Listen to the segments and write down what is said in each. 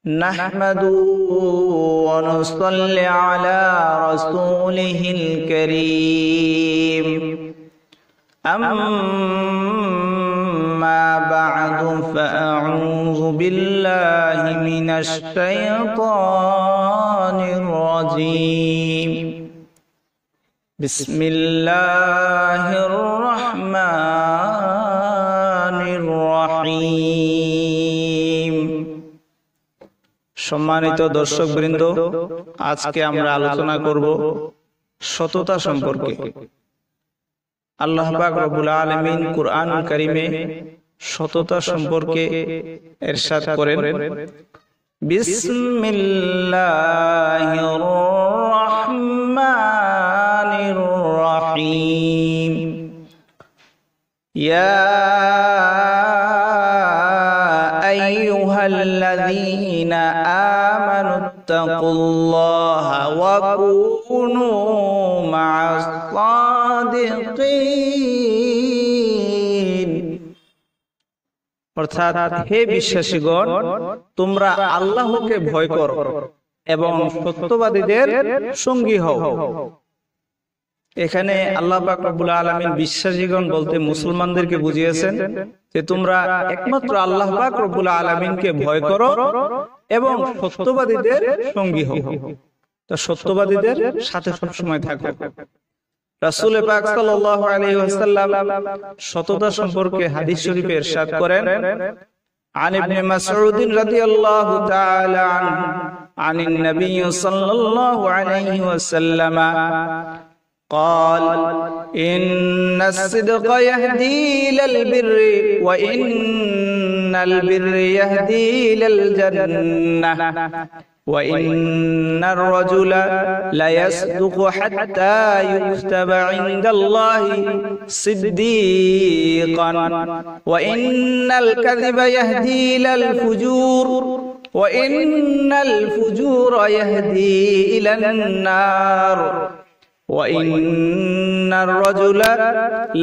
نحمده ونصلي على رسوله الكريم أما بعد فأعوذ بالله من الشيطان الرجيم بسم الله الرحمن الرحيم। সম্মানিত দর্শকবৃন্দ, আজকে আমরা আলোচনা করব সততা সম্পর্কে। আল্লাহ পাক রব্বুল আলামিন কুরআনুল কারীমে সততা সম্পর্কে ইরশাদ করেন, বিসমিল্লাহির রাহমানির রাহিম। ইয়া আইয়ুহাল্লাযীনা আমানুত্তাকুল্লাহা ওয়া কুনু মা'আস সাদিকিন। অর্থাৎ, হে বিশ্বাসীগণ, তোমরা আল্লাহকে ভয় করো এবং সত্যবাদীদের সঙ্গী হও। এখানে আল্লাহ পাক রব্বুল আলামিন বিশ্বাসীগণ বলতে মুসলমানদেরকে বুঝিয়েছেন যে তোমরা একমাত্র আল্লাহ পাক রব্বুল আলামিনকে ভয় করো এবং সত্যবাদীদের সঙ্গী হও। তো সত্যবাদীদের সাথে সব সময় থাকো। রাসূল পাক সাল্লাল্লাহু আলাইহি ওয়াসাল্লাম সততা সম্পর্কে হাদিস শরীফে ইরশাদ করেন, আন ইবনে মাসউদ রাদিয়াল্লাহু তাআলা আনিন নবী সাল্লাল্লাহু আলাইহি ওয়াসাল্লাম قال إن الصدق يهدي إلى البر وإن البر يهدي إلى الجنة وإن الرجل ليصدق حتى يكتب عند الله صديقا وإن الكذب يهدي إلى الفجور وإن الفجور يهدي إلى النار وإن الرجل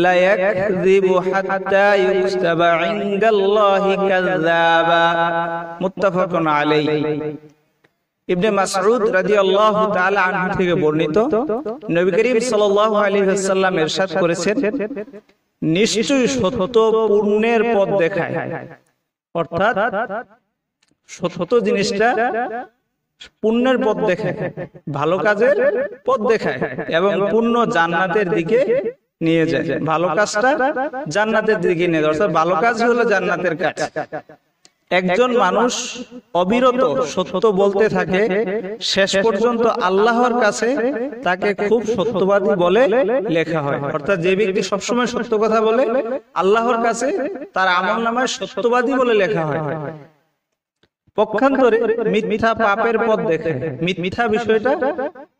ليكذب حتى يكتب عند الله كذابا متفق عليه। ইবনে মাসউদ রাদিয়াল্লাহু তাআলা আনহু থেকে বর্ণিত, নবী করিম সাল্লাল্লাহু আলাইহি ওয়াসাল্লাম ইরশাদ করেছেন, নিশ্চয়ই সত্য পূর্ণের পথ দেখায়। অর্থাৎ সত্য জিনিসটা পুণ্যের পথ দেখায়, ভালো কাজের পথ দেখায় এবং পুণ্য জান্নাতের দিকে নিয়ে যায়। ভালো কাজটা জান্নাতের দিকে নিয়ে যায়, অর্থাৎ ভালো কাজ হলো জান্নাতের কাজ। একজন মানুষ অবিরত সত্য বলতে থাকে, শেষ পর্যন্ত আল্লাহর কাছে তাকে খুব সত্যবাদী বলে লেখা হয়। অর্থাৎ যে ব্যক্তি সবসময় সত্য কথা বলে, আল্লাহর কাছে তার আমলনামায় সত্যবাদী বলে লেখা হয়। পক্ষান্তরে মিথ্যা পাপের পথ দেখায়। মিথ্যা বিষয়টা,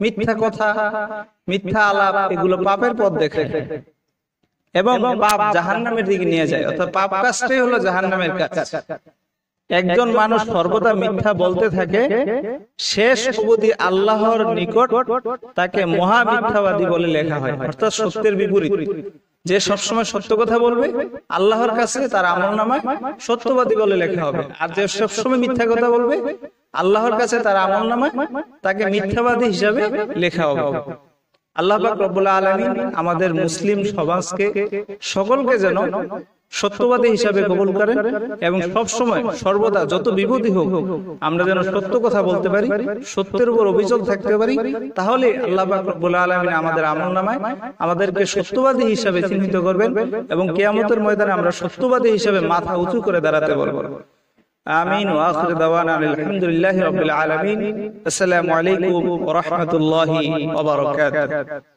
মিথ্যা কথা, মিথ্যা আলাপ, এগুলো পাপের পথ দেখায় এবং পাপ জাহান্নামের দিকে নিয়ে যায়। অর্থাৎ পাপ কাজটাই হলো জাহান্নামের কাজ। একজন মানুষ সর্বদা মিথ্যা বলতে থাকে, শেষ অবধি আল্লাহর নিকট তাকে মহা মিথ্যাবাদী বলে লেখা হয়। অর্থাৎ সত্যের বিপরীত। যে সবসময় সত্য কথা বলবে, আল্লাহর কাছে তার আমলনামায় সত্যবাদী বলে লেখা হবে। আর যে সবসময় মিথ্যা কথা বলবে, আল্লাহর কাছে তার আমলনামায় তাকে মিথ্যাবাদী হিসাবে লেখা হবে। আল্লাহ পাক রব্বুল আলামিন আমাদের মুসলিম সমাজকে, সকলকে যেন সত্যবাদী হিসাবে কবুল করেন এবং সব সময় সর্বদা যত বিপদই হোক আমরা যেন সত্য কথা বলতে পারি, সত্যের উপর অভিযোগ থাকতে পারি। তাহলে আল্লাহ পাক রব্বুল আলামিন আমাদের আমলনামায় আমাদেরকে সত্যবাদী হিসাবে চিহ্নিত করবেন এবং কিয়ামতের ময়দানে আমরা সত্যবাদী হিসাবে মাথা উঁচু করে দাঁড়াতে পারবো। আমিন ওয়া আখির দাওয়ানা আলহামদুলিল্লাহি রাব্বিল আলামিন। আসসালামু আলাইকুম ওয়া রাহমাতুল্লাহি ওয়া বারাকাতুহু।